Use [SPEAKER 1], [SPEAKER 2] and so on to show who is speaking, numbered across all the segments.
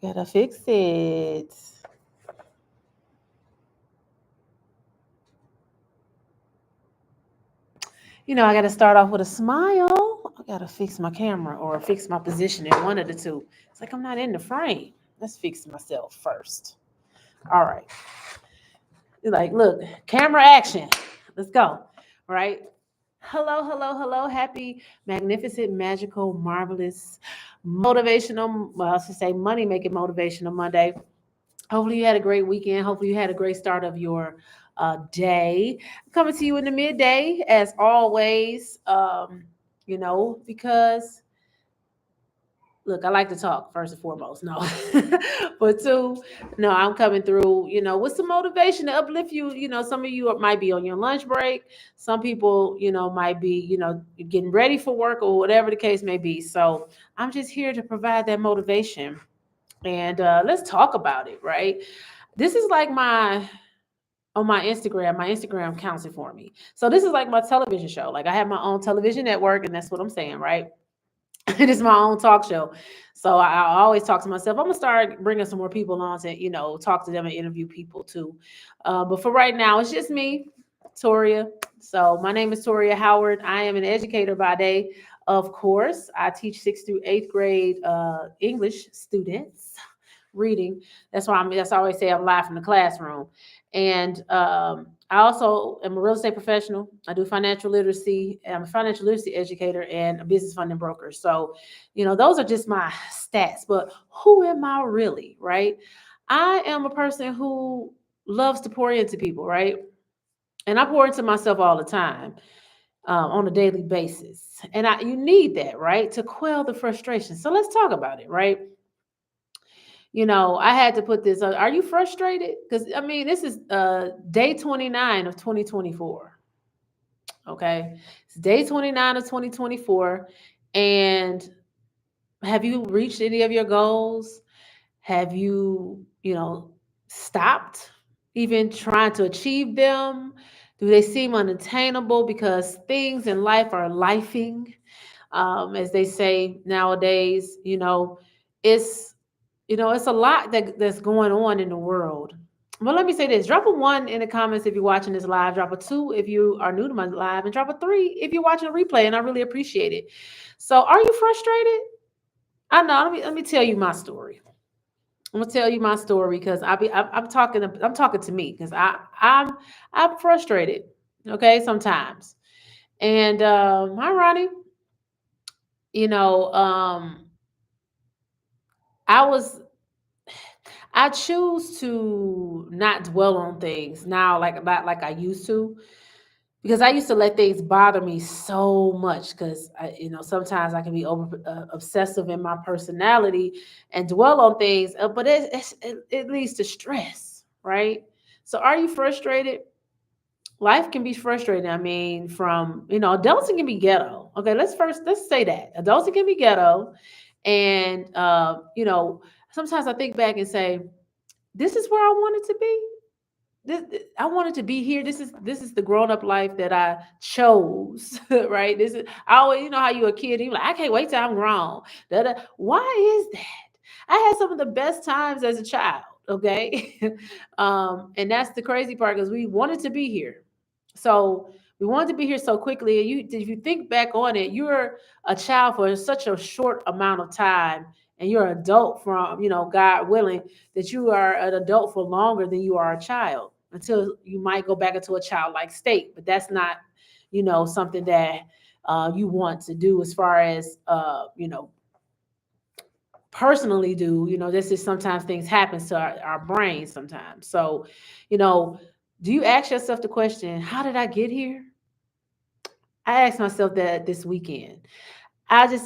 [SPEAKER 1] Gotta fix it. I gotta start off with a smile. I gotta fix my camera or fix my position in one of the two. It's like I'm not in the frame. Let's fix myself first. All right. Like, look, camera action. Let's go. Right. Hello, hello, hello. Happy, magnificent, magical, marvelous, motivational, well, I should say money making motivational Monday. Hopefully you had a great weekend. Hopefully you had a great start of your day. Coming to you in the midday, as always. Because look, I like to talk first and foremost. No, but two, no, I'm coming through. With some motivation to uplift you. Some of you might be on your lunch break. Some people, might be, getting ready for work or whatever the case may be. So I'm just here to provide that motivation, and let's talk about it. Right. This is like on my Instagram. My Instagram counts it for me. So this is like my television show. Like I have my own television network, and that's what I'm saying, right? It is my own talk show. So I always talk to myself. I'm gonna start bringing some more people on to, talk to them and interview people too. But for right now, it's just me, Toria. So my name is Toria Howard. I am an educator by day. Of course, I teach 6th through 8th grade English students reading. That's why I always say I'm live from the classroom. And I also am a real estate professional. I do financial literacy. I'm a financial literacy educator and a business funding broker. So, those are just my stats. But who am I really, right? I am a person who loves to pour into people, right? And I pour into myself all the time, on a daily basis. And you need that, right, to quell the frustration. So let's talk about it, right? I had to put this. Are you frustrated? Because I mean, this is day 29 of 2024. Okay, it's day 29 of 2024, and have you reached any of your goals? Have you, stopped even trying to achieve them? Do they seem unattainable because things in life are lifing, as they say nowadays? It's it's a lot that's going on in the world. But let me say this: drop a one in the comments if you're watching this live. Drop a two if you are new to my live, and drop a three if you're watching a replay. And I really appreciate it. So, are you frustrated? I know. Let me tell you my story. I'm gonna tell you my story because I'm talking to me because I'm frustrated. Okay, sometimes. And hi, Ronnie. You know, I was I choose to not dwell on things now, like not like I used to, because I used to let things bother me so much. Because sometimes I can be over obsessive in my personality and dwell on things, but it leads to stress, right? So, are you frustrated? Life can be frustrating. I mean, from adulting can be ghetto. Okay, let's say that adulting can be ghetto, and sometimes I think back and say, this is where I wanted to be. I wanted to be here. This is the grown up life that I chose, right? This is I always, how you a kid, you like, I can't wait till I'm grown. Why is that? I had some of the best times as a child. Okay, and that's the crazy part because we wanted to be here, so we wanted to be here so quickly. And if you think back on it, you're a child for such a short amount of time, and you're an adult from God willing that you are an adult for longer than you are a child until you might go back into a childlike state. But that's not, something that you want to do as far as, personally do. This is sometimes things happen to our brains sometimes. So, you know, do you ask yourself the question, how did I get here? I asked myself that this weekend.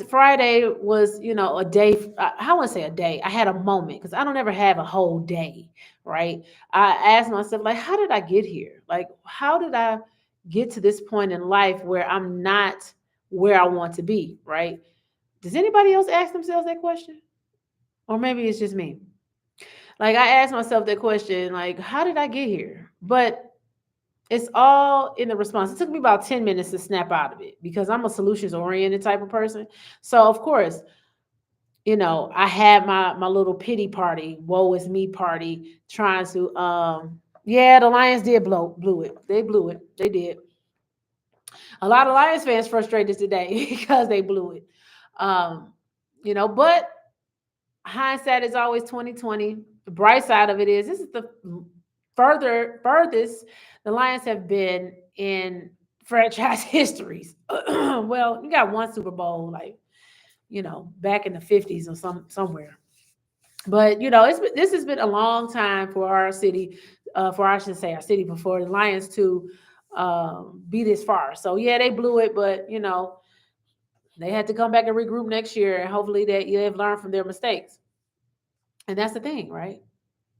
[SPEAKER 1] Friday was, a day. I wouldn't say a day. I had a moment because I don't ever have a whole day, right? I asked myself, like, how did I get here? Like, how did I get to this point in life where I'm not where I want to be, right? Does anybody else ask themselves that question? Or maybe it's just me. Like, I asked myself that question, like, how did I get here? But it's all in the response. It took me about 10 minutes to snap out of it because I'm a solutions oriented type of person. So, of course, I had my little pity party, woe is me party, trying to yeah, the Lions did blew it. They blew it. They did. A lot of Lions fans frustrated today because they blew it. Um, but hindsight is always 2020. The bright side of it is this is the furthest the Lions have been in franchise histories. Well, you got one Super Bowl, like, back in the 50s or somewhere. But this has been a long time for our city, for I should say our city, before the Lions to be this far. So yeah, they blew it, but they had to come back and regroup next year, and hopefully they've learned from their mistakes. And that's the thing, right?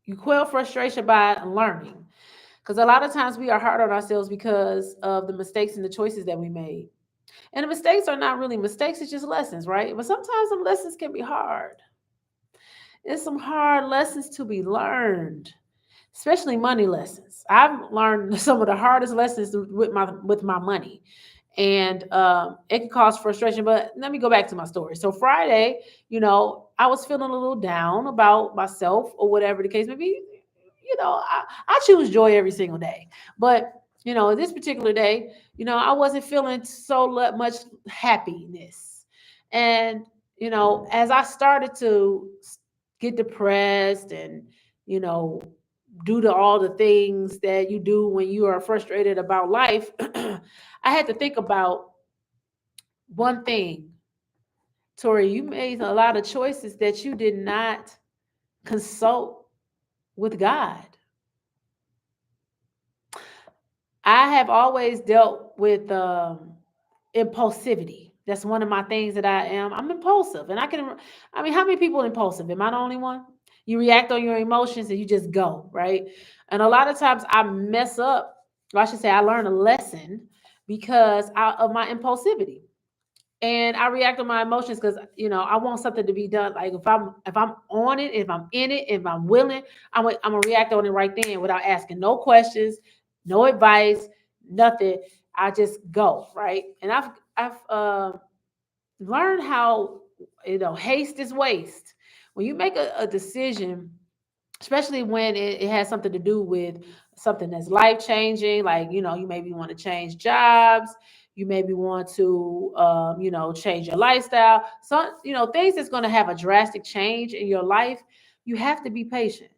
[SPEAKER 1] You quell frustration by learning, because a lot of times we are hard on ourselves because of the mistakes and the choices that we made. And the mistakes are not really mistakes; it's just lessons, right? But sometimes some lessons can be hard. It's some hard lessons to be learned, especially money lessons. I've learned some of the hardest lessons with my money, and it can cause frustration. But let me go back to my story. So Friday, I was feeling a little down about myself or whatever the case may be. I choose joy every single day, but this particular day, I wasn't feeling so much happiness, and as I started to get depressed and you know due to all the things that you do when you are frustrated about life, I had to think about one thing. Tori, you made a lot of choices that you did not consult with God. I have always dealt with impulsivity. That's one of my things that I am. I'm impulsive, and I mean, how many people are impulsive? Am I the only one? You react on your emotions and you just go, right? And a lot of times I mess up, or I should say, I learn a lesson because of my impulsivity, and I react on my emotions because I want something to be done. Like if I'm on it, if I'm in it, if I'm willing, I'm gonna react on it right then without asking no questions, no advice, nothing. I just go right, and I've learned how haste is waste. When you make a decision, especially when it has something to do with something that's life changing, like you maybe want to change jobs, you maybe want to change your lifestyle, so things that's going to have a drastic change in your life. You have to be patient,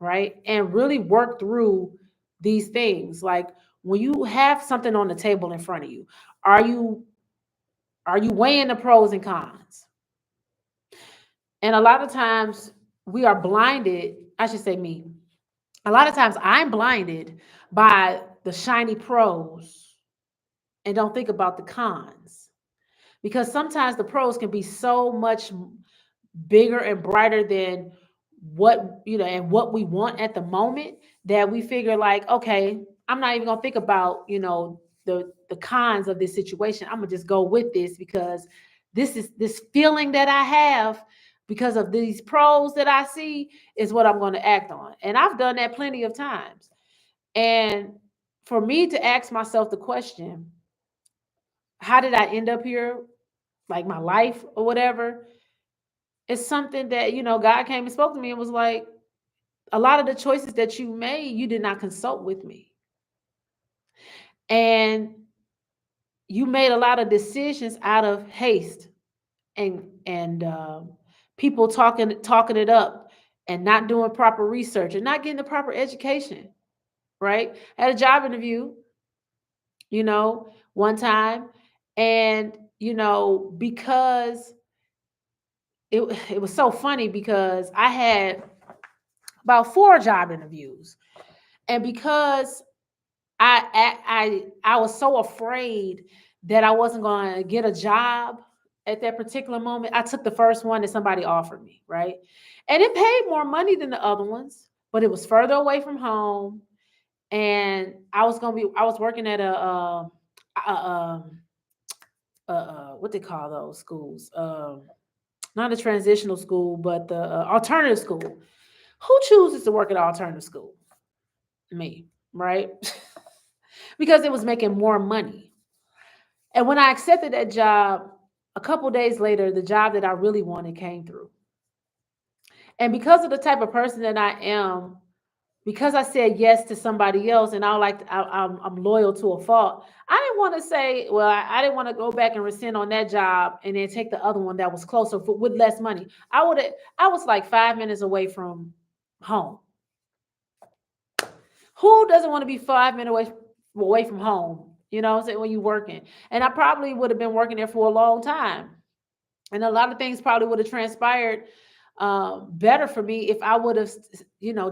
[SPEAKER 1] right, and really work through these things. Like when you have something on the table in front of you, are you weighing the pros and cons? And a lot of times we are blinded, I should say me, a lot of times I'm blinded by the shiny pros and don't think about the cons, because sometimes the pros can be so much bigger and brighter than what and what we want at the moment, that we figure like, okay, I'm not even gonna think about the cons of this situation. I'm gonna just go with this because this feeling that I have because of these pros that I see is what I'm going to act on. And I've done that plenty of times. And for me to ask myself the question, how did I end up here, like my life or whatever, it's something that God came and spoke to me and was like, a lot of the choices that you made, you did not consult with me, and you made a lot of decisions out of haste and people talking it up and not doing proper research and not getting the proper education. Right? I had a job interview, one time, and because it was so funny because I had about 4 job interviews, and because I was so afraid that I wasn't going to get a job at that particular moment, I took the first one that somebody offered me, right? And it paid more money than the other ones, but it was further away from home, and I was working at what they call those schools, not a transitional school, but the alternative school. Who chooses to work at an alternative school? Me, right? Because it was making more money. And when I accepted that job, A couple days later, the job that I really wanted came through. And because of the type of person that I am, because I said yes to somebody else, and I'm loyal to a fault. I didn't want to say, well, I didn't want to go back and rescind on that job and then take the other one that was closer with less money. I was like 5 minutes away from home. Who doesn't want to be 5 minutes away from home? You know what I'm saying? When you're working. And I probably would have been working there for a long time. And a lot of things probably would have transpired better for me if I would have,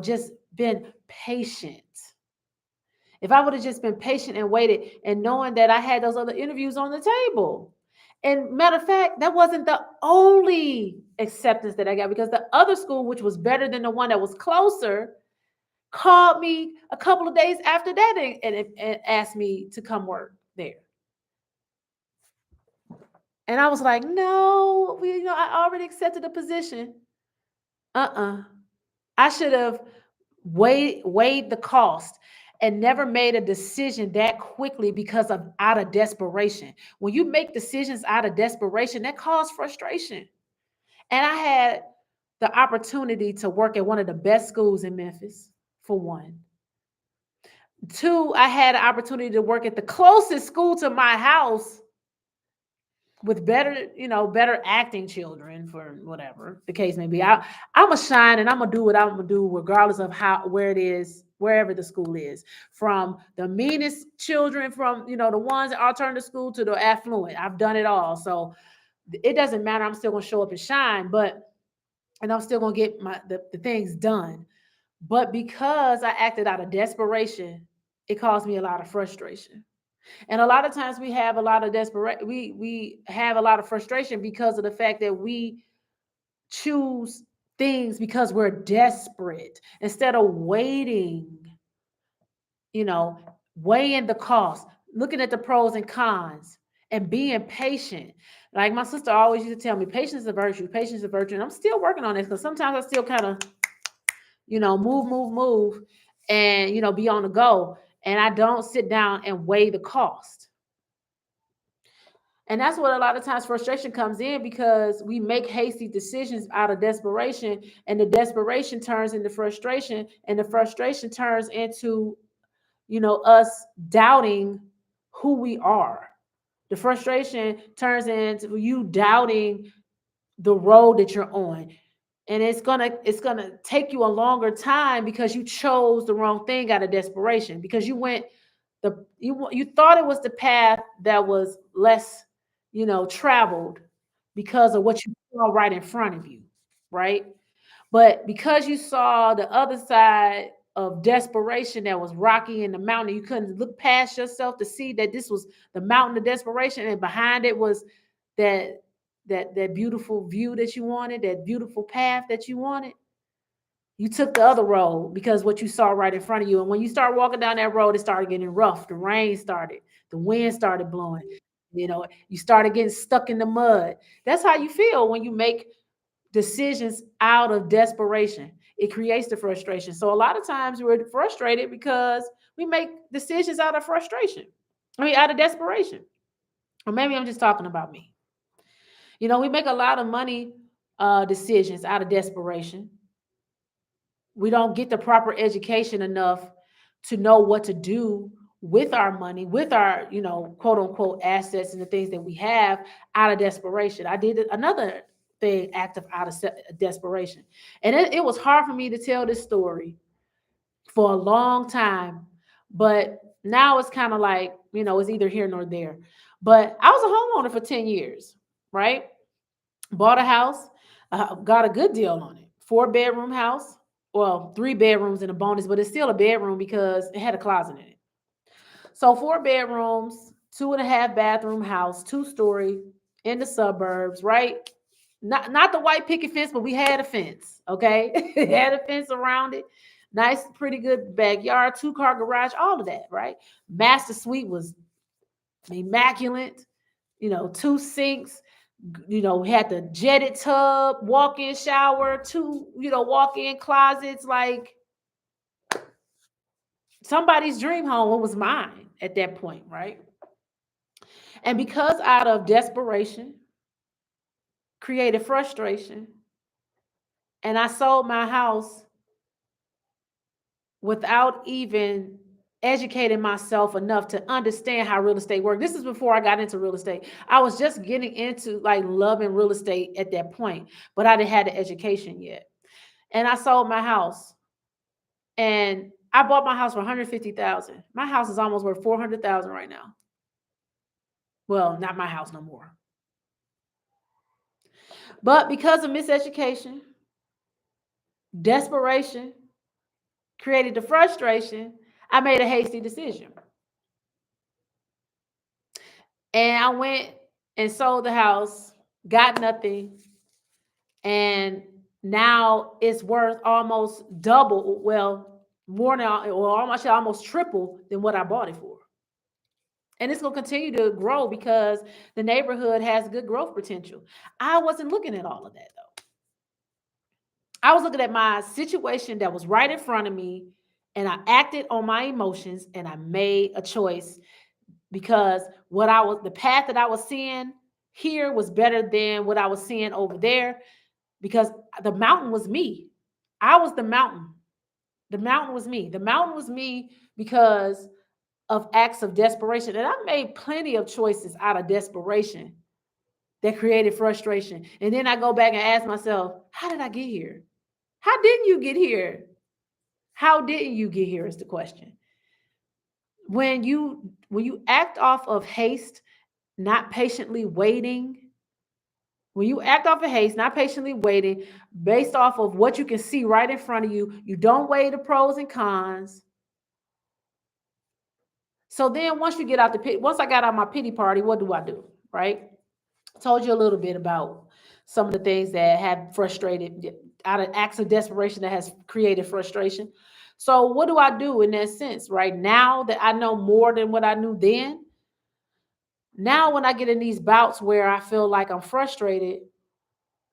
[SPEAKER 1] just been patient. If I would have just been patient and waited and knowing that I had those other interviews on the table. And matter of fact, that wasn't the only acceptance that I got, because the other school, which was better than the one that was closer, called me a couple of days after that and asked me to come work there. And I was like, no, I already accepted the position. I should have weighed the cost and never made a decision that quickly because of out of desperation. When you make decisions out of desperation, that causes frustration. And I had the opportunity to work at one of the best schools in Memphis, for one. Two, I had an opportunity to work at the closest school to my house with better acting children, for whatever the case may be. I'm gonna shine and I'm gonna do what I'm gonna do, regardless of where it is, wherever the school is. From the meanest children, from the ones at alternative school, to the affluent. I've done it all, so it doesn't matter. I'm still gonna show up and shine, and I'm still gonna get the things done. But because I acted out of desperation, it caused me a lot of frustration. And a lot of times we have a lot of we have a lot of frustration because of the fact that we choose things because we're desperate instead of waiting, you know, weighing the cost, looking at the pros and cons, and being patient. Like my sister always used to tell me, patience is a virtue, patience is a virtue. And I'm still working on this because sometimes I still kind of, move, and, be on the go. And I don't sit down and weigh the cost. And that's what a lot of times frustration comes in, because we make hasty decisions out of desperation, and the desperation turns into frustration, and the frustration turns into, us doubting who we are. The frustration turns into you doubting the road that you're on. And it's gonna take you a longer time because you chose the wrong thing out of desperation, because you thought it was the path that was less traveled because of what you saw right in front of you, right? But because you saw the other side of desperation that was rocky in the mountain, you couldn't look past yourself to see that this was the mountain of desperation, and behind it was that beautiful view that you wanted, that beautiful path that you wanted. You took the other road because what you saw right in front of you. And when you start walking down that road, it started getting rough. The rain started, the wind started blowing. You started getting stuck in the mud. That's how you feel when you make decisions out of desperation. It creates the frustration. So a lot of times we're frustrated because we make decisions out of frustration. Out of desperation. Or maybe I'm just talking about me. We make a lot of money decisions out of desperation. We don't get the proper education enough to know what to do with our money, with our, quote unquote assets and the things that we have, out of desperation. I did another thing, active out of desperation. And it was hard for me to tell this story for a long time. But now it's kind of like, it's either here nor there. But I was a homeowner for 10 years, right? Bought a house, got a good deal on it. 4-bedroom house. Well, 3 bedrooms and a bonus, but it's still a bedroom because it had a closet in it. So 4 bedrooms, 2.5 bathroom house, 2-story in the suburbs, right? Not the white picket fence, but we had a fence. Okay. It had a fence around it. Nice, pretty good backyard, 2-car garage, all of that, right? Master suite was immaculate, 2 sinks, we had the jetted tub, walk-in shower, 2, walk-in closets, like somebody's dream home. It was mine at that point, right? And because out of desperation, created frustration, and I sold my house without even educating myself enough to understand how real estate worked. This is before I got into real estate. I was just getting into like loving real estate at that point, but I didn't have the education yet. And I sold my house, and I bought my house for 150,000. My house is almost worth 400,000 right now. Well, not my house no more. But because of miseducation, desperation created the frustration, I made a hasty decision. And I went and sold the house, got nothing, and now it's worth almost double, well, more now, or almost triple than what I bought it for. And it's going to continue to grow because the neighborhood has good growth potential. I wasn't looking at all of that though. I was looking at my situation that was right in front of me, and I acted on my emotions and I made a choice because the path that I was seeing here was better than what I was seeing over there, because the mountain was me. I was the mountain. The mountain was me. The mountain was me because of acts of desperation. And I made plenty of choices out of desperation that created frustration. And then I go back and ask myself, how did I get here? How didn't you get here? How didn't you get here is the question. When you act off of haste, not patiently waiting, when you act off of haste, not patiently waiting, based off of what you can see right in front of you, you don't weigh the pros and cons. So then once I got out my pity party, what do? Right? I told you a little bit about some of the things that have frustrated out of acts of desperation that has created frustration. So what do I do in that sense? Right now that I know more than what I knew then, now when I get in these bouts where I feel like I'm frustrated,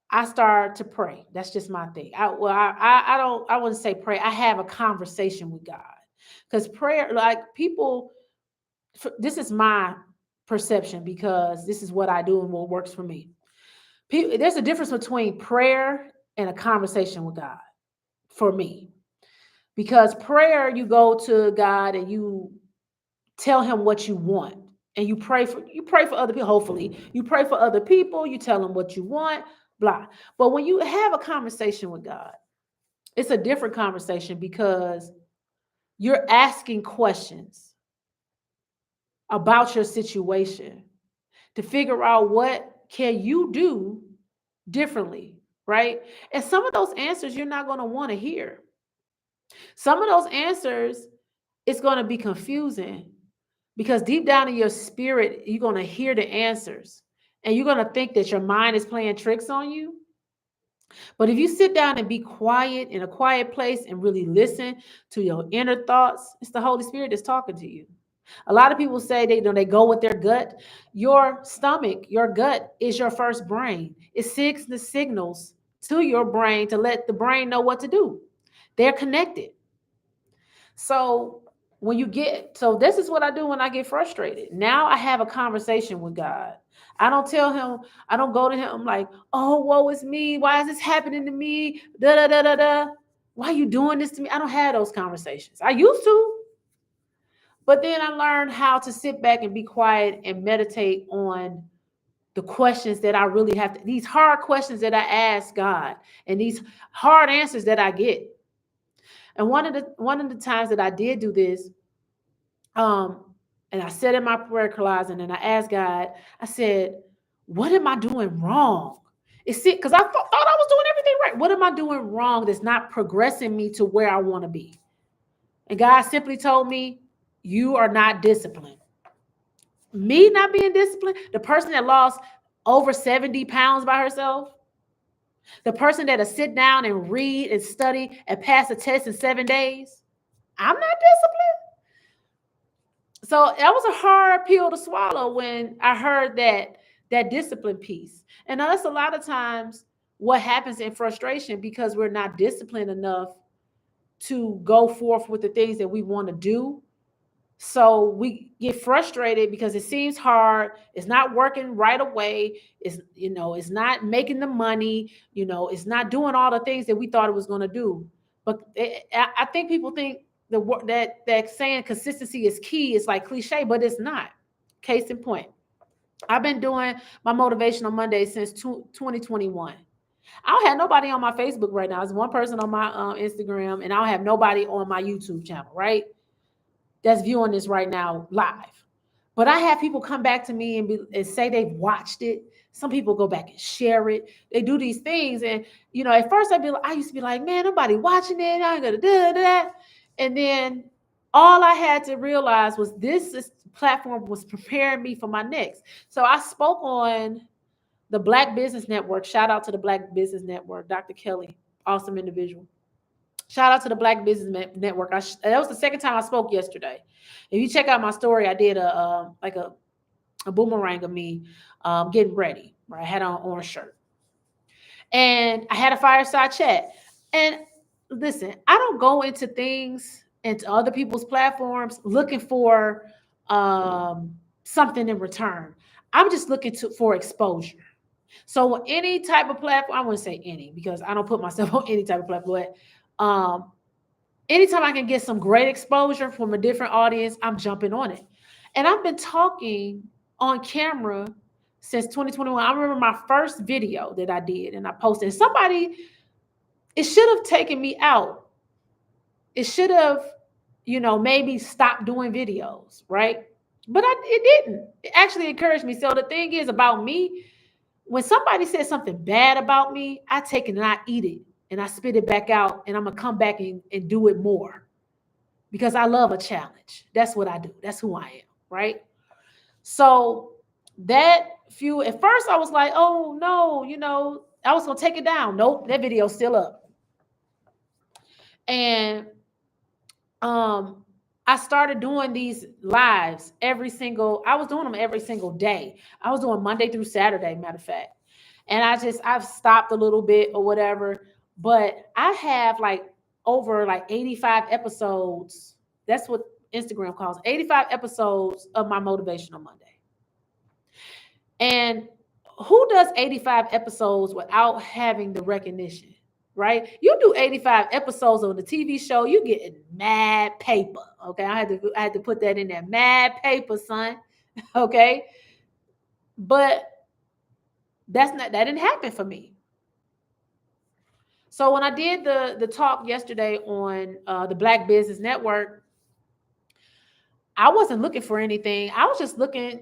[SPEAKER 1] I start to pray. That's just my thing. I wouldn't say pray. I have a conversation with God, because prayer, like people, this is my perception because this is what I do and what works for me. There's a difference between prayer and a conversation with God for me, because prayer, you go to God and you tell him what you want, and you pray for other people. Hopefully you pray for other people, you tell them what you want, blah. But when you have a conversation with God, it's a different conversation because you're asking questions about your situation to figure out what can you do differently, right? And some of those answers you're not going to want to hear. Some of those answers, it's going to be confusing, because deep down in your spirit, you're going to hear the answers and you're going to think that your mind is playing tricks on you. But if you sit down and be quiet in a quiet place and really listen to your inner thoughts, it's the Holy Spirit that's talking to you. A lot of people say they go with their gut. Your stomach, your gut is your first brain. It sends the signals to your brain to let the brain know what to do. They're connected. So this is what I do when I get frustrated. Now I have a conversation with God. I don't go to him like, oh, woe is me. Why is this happening to me? Da da da da da. Why are you doing this to me? I don't have those conversations. I used to, but then I learned how to sit back and be quiet and meditate on the questions that I really these hard questions that I ask God, and these hard answers that I get. And one of the times that I did do this, um, and I sat in my prayer closet and I asked God, I said, what am I doing wrong? It's it because I thought I was doing everything right. What am I doing wrong that's not progressing me to where I want to be? And God simply told me, you are not disciplined. Me not being disciplined, the person that lost over 70 pounds by herself, the person that'll sit down and read and study and pass a test in 7 days, I'm not disciplined. So that was a hard pill to swallow when I heard that discipline piece. And that's a lot of times what happens in frustration, because we're not disciplined enough to go forth with the things that we want to do. So we get frustrated because it seems hard. It's not working right away. It's not making the money. It's not doing all the things that we thought it was going to do. But I think people think that saying consistency is key. It's like cliche, but it's not. Case in point, I've been doing my Motivational Monday since 2021. I don't have nobody on my Facebook right now. There's one person on my Instagram, and I don't have nobody on my YouTube channel, right? That's viewing this right now live. But I have people come back to me and say they've watched it. Some people go back and share it. They do these things. And, at first I used to be like, man, nobody watching it. I ain't going to do that. And then all I had to realize was this platform was preparing me for my next. So I spoke on the Black Business Network. Shout out to the Black Business Network, Dr. Kelly, awesome individual. Shout out to the Black Business Network. That was the second time I spoke yesterday. If you check out my story, I did a boomerang of me getting ready. Right, I had on an orange shirt, and I had a fireside chat. And listen, I don't go into things into other people's platforms looking for something in return. I'm just looking for exposure. So any type of platform, I wouldn't say any because I don't put myself on any type of platform, but anytime I can get some great exposure from a different audience, I'm jumping on it. And I've been talking on camera since 2021. I remember my first video that I did and I posted. It should have taken me out. It should have, maybe stopped doing videos, right? But it didn't. It actually encouraged me. So the thing is about me, when somebody says something bad about me, I take it and I eat it and I spit it back out and I'm going to come back and do it more because I love a challenge. That's what I do. That's who I am, right? So at first I was like, oh no, I was going to take it down. Nope, that video's still up. And I started doing these lives I was doing them every single day. I was doing Monday through Saturday, matter of fact. And I've stopped a little bit or whatever, but I have over 85 episodes. That's what Instagram calls 85 episodes of my Motivational Monday. And who does 85 episodes without having the recognition? Right? You do 85 episodes on the TV show, you getting mad paper. Okay. I had to put that in there. Mad paper, son. Okay. But that didn't happen for me. So when I did the talk yesterday on the Black Business Network, I wasn't looking for anything. I was just looking,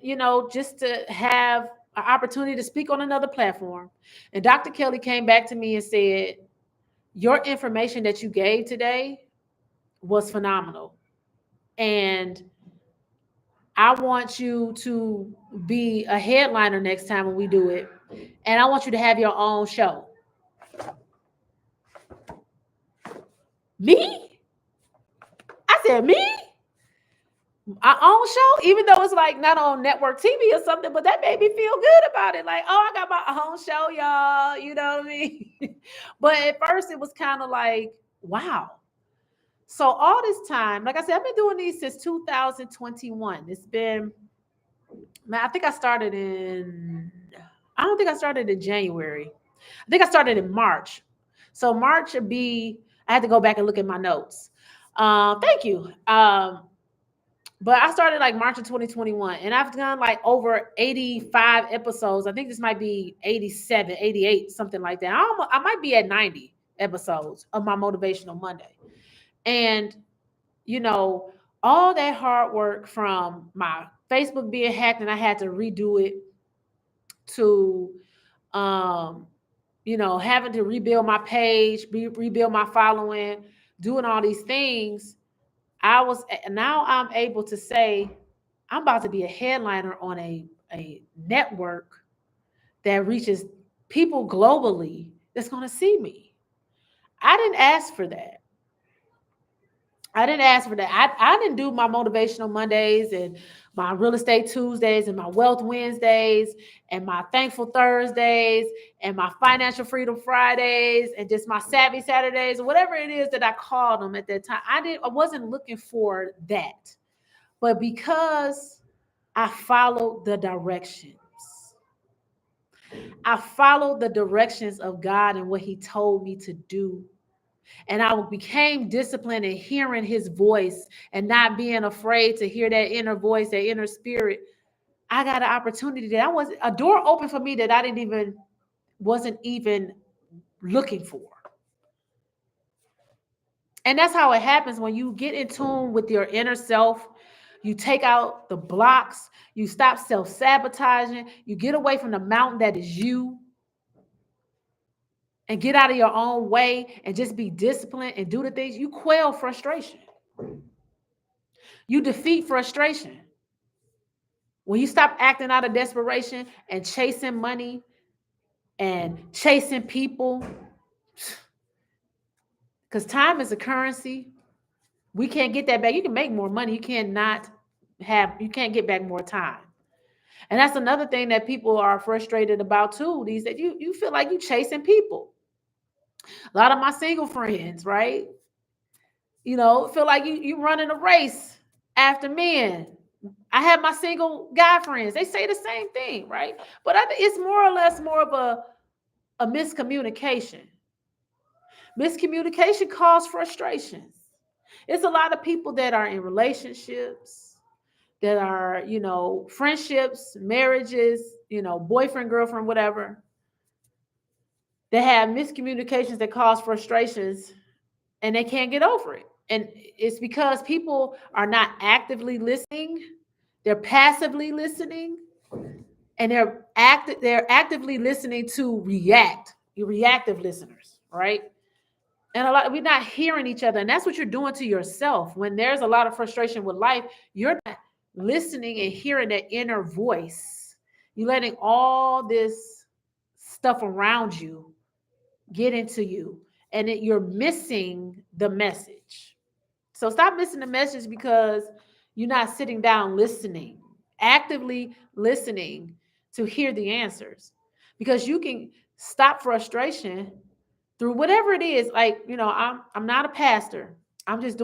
[SPEAKER 1] just to have an opportunity to speak on another platform. And Dr. Kelly came back to me and said, your information that you gave today was phenomenal. And I want you to be a headliner next time when we do it. And I want you to have your own show. Me? I said, me? Our own show, even though it's not on network TV or something, but that made me feel good about it. Like, oh, I got my own show, y'all. You know what I mean? But at first it was kind of like, wow. So all this time, like I said, I've been doing these since 2021. It's been, man, I don't think I started in January. I think I started in March. So March would be, I had to go back and look at my notes. Thank you. But I started March of 2021 and I've done over 85 episodes. I think this might be 87, 88, something like that. I might be at 90 episodes of my Motivational Monday. And, all that hard work from my Facebook being hacked and I had to redo it to, having to rebuild my page, rebuild my following, doing all these things. Now I'm able to say I'm about to be a headliner on a network that reaches people globally that's going to see me. I didn't ask for that. I didn't do my Motivational Mondays and my Real Estate Tuesdays and my Wealth Wednesdays and my Thankful Thursdays and my Financial Freedom Fridays and just my Savvy Saturdays or whatever it is that I called them at that time. I wasn't looking for that. But because I followed the directions, I followed the directions of God and what He told me to do. And I became disciplined in hearing His voice and not being afraid to hear that inner voice, that inner spirit. I got an opportunity that I was a door open for me that I didn't even wasn't even looking for. And that's how it happens when you get in tune with your inner self. You take out the blocks, you stop self-sabotaging, you get away from the mountain that is you and get out of your own way and just be disciplined and do the things. You quell frustration. You defeat frustration. When you stop acting out of desperation and chasing money and chasing people, because time is a currency. We can't get that back. You can make more money. You can't get back more time. And that's another thing that people are frustrated about too. These that you feel like you chasing people. A lot of my single friends, right? Feel like you running a race after men. I have my single guy friends. They say the same thing, right? But I think it's more or less more of a miscommunication. Miscommunication causes frustrations. It's a lot of people that are in relationships, that are, friendships, marriages, boyfriend, girlfriend, whatever. They have miscommunications that cause frustrations and they can't get over it. And it's because people are not actively listening, they're passively listening, and they're actively listening to react. You're reactive listeners, right? And we're not hearing each other. And that's what you're doing to yourself. When there's a lot of frustration with life, you're not listening and hearing that inner voice. You're letting all this stuff around you get into you, and you're missing the message. So stop missing the message because you're not sitting down listening, actively listening to hear the answers. Because you can stop frustration through whatever it is. Like, I'm not a pastor. I'm just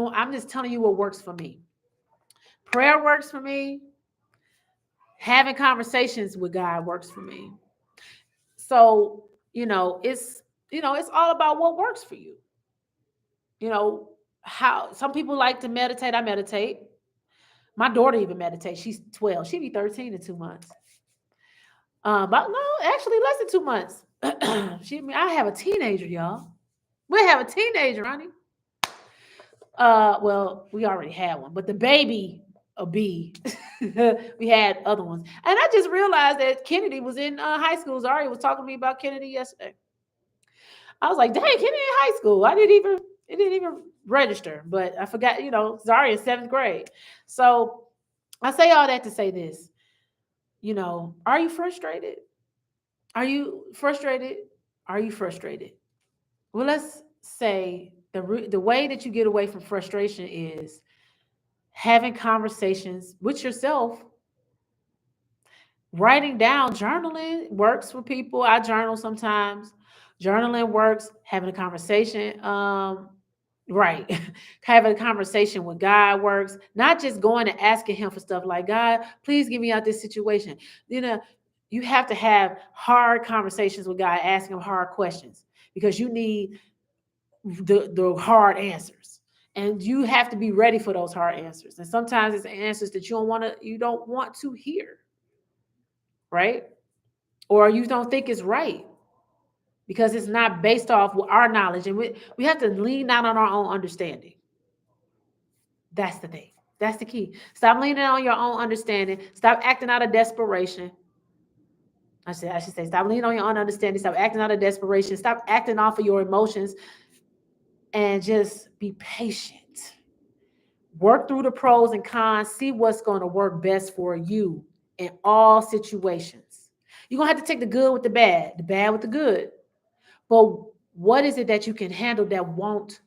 [SPEAKER 1] telling you what works for me. Prayer works for me. Having conversations with God works for me. So, it's all about what works for you. How some people like to meditate. I meditate. My daughter even meditates. She's 12. She'll be 13 in 2 months. But no, actually less than 2 months. I have a teenager, y'all. We have a teenager, honey. Well, we already had one, but the baby, a B. We had other ones. And I just realized that Kennedy was in high school. Zari was talking to me about Kennedy yesterday. I was like, dang, Kennedy in high school. It didn't even register, but I forgot, Zari is 7th grade. So I say all that to say this, are you frustrated? Are you frustrated? Are you frustrated? Well, let's say the way that you get away from frustration is having conversations with yourself. Writing down, journaling works for people. I journal sometimes. Journaling works. Having a conversation, right? Having a conversation with God works. Not just going and asking Him for stuff like, God, please get me out this situation. You have to have hard conversations with God, asking Him hard questions because you need the hard answers. And you have to be ready for those hard answers. And sometimes it's answers that you don't want to hear. Right? Or you don't think it's right because it's not based off our knowledge. And we have to lean out on our own understanding. That's the thing. That's the key. Stop leaning on your own understanding. Stop acting out of desperation. I should say, stop leaning on your own understanding. Stop acting out of desperation. Stop acting off of your emotions and just be patient. Work through the pros and cons. See what's going to work best for you in all situations. You're going to have to take the good with the bad with the good. But what is it that you can handle that won't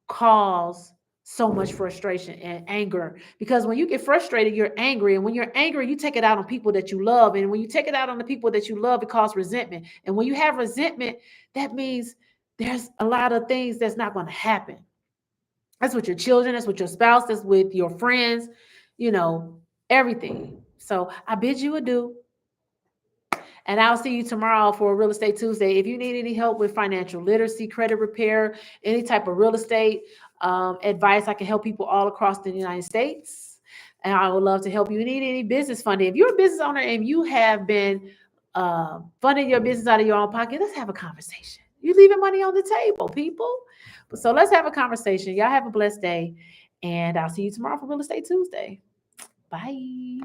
[SPEAKER 1] cause so much frustration and anger? Because when you get frustrated, you're angry. And when you're angry, you take it out on people that you love. And when you take it out on the people that you love, it causes resentment. And when you have resentment, that means there's a lot of things that's not going to happen. That's with your children, that's with your spouse, that's with your friends. you know, everything. So I bid you adieu. And I'll see you tomorrow for Real Estate Tuesday. If you need any help with financial literacy, credit repair, any type of real estate advice, I can help people all across the United States. And I would love to help you. You need any business funding. If you're a business owner and you have been funding your business out of your own pocket, let's have a conversation. You're leaving money on the table, people. So let's have a conversation. Y'all have a blessed day. And I'll see you tomorrow for Real Estate Tuesday. Bye.